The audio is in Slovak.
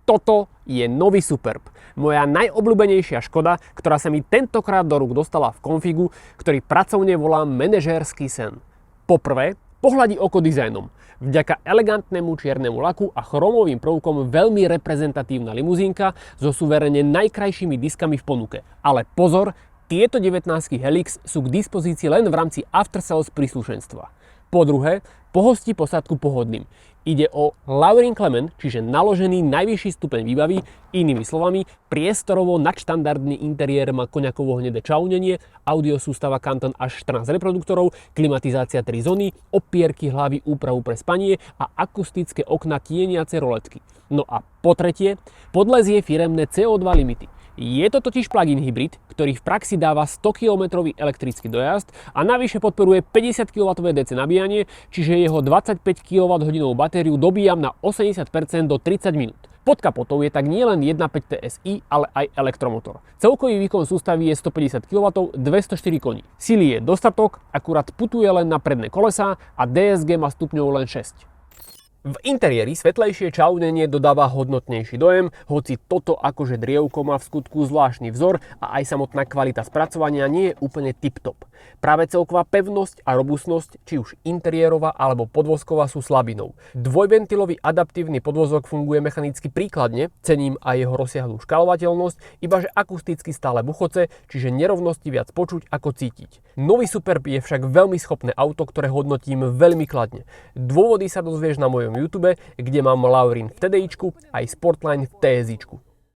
Toto je nový Superb. Moja najobľúbenejšia Škoda, ktorá sa mi tentokrát do rúk dostala v konfigu, ktorý pracovne volám manažérsky sen. Poprvé, pohľadí oko dizajnom. Vďaka elegantnému čiernemu laku a chromovým prvkom veľmi reprezentatívna limuzínka so suverene najkrajšími diskami v ponuke. Ale pozor, tieto 19 Helix sú k dispozícii len v rámci aftersales príslušenstva. Po druhé, pohostí posádku pohodným. Ide o Laurin Clement, čiže naložený najvyšší stupeň výbavy, inými slovami, priestorovo nadštandardný interiér má koňakovo hnedé čaunenie, audio sústava Canton až 14 reproduktorov, klimatizácia 3 zóny, opierky hlavy, úpravu pre spanie a akustické okná tieniace roletky. No a po tretie, podlezie firemné CO2 limity. Je to totiž plug-in hybrid, ktorý v praxi dáva 100 km elektrický dojazd a navyše podporuje 50 kW DC nabíjanie, čiže jeho 25 kWh batériu dobíjam na 80% do 30 minút. Pod kapotou je tak nielen 1.5 TSI, ale aj elektromotor. Celkový výkon sústavy je 150 kW, 204 koní. Sily je dostatok, akurát putuje len na predné kolesá a DSG má stupňov len 6. V interiéri svetlejšie čaunenie dodáva hodnotnejší dojem, hoci toto akože drievko má v skutku zvláštny vzor a aj samotná kvalita spracovania nie je úplne tip-top. Práve celková pevnosť a robustnosť, či už interiérová alebo podvozková, sú slabinou. Dvojventilový adaptívny podvozok funguje mechanicky príkladne, cením aj jeho rozsiahlú škálovateľnosť, ibaže akusticky stále buchoce, čiže nerovnosti viac počuť ako cítiť. Nový Superb je však veľmi schopné auto, ktoré hodnotím veľmi kladne. Dôvody sa dozvieš na mojom YouTube, kde mám Laurin v TDIčku aj Sportline v TSIčku.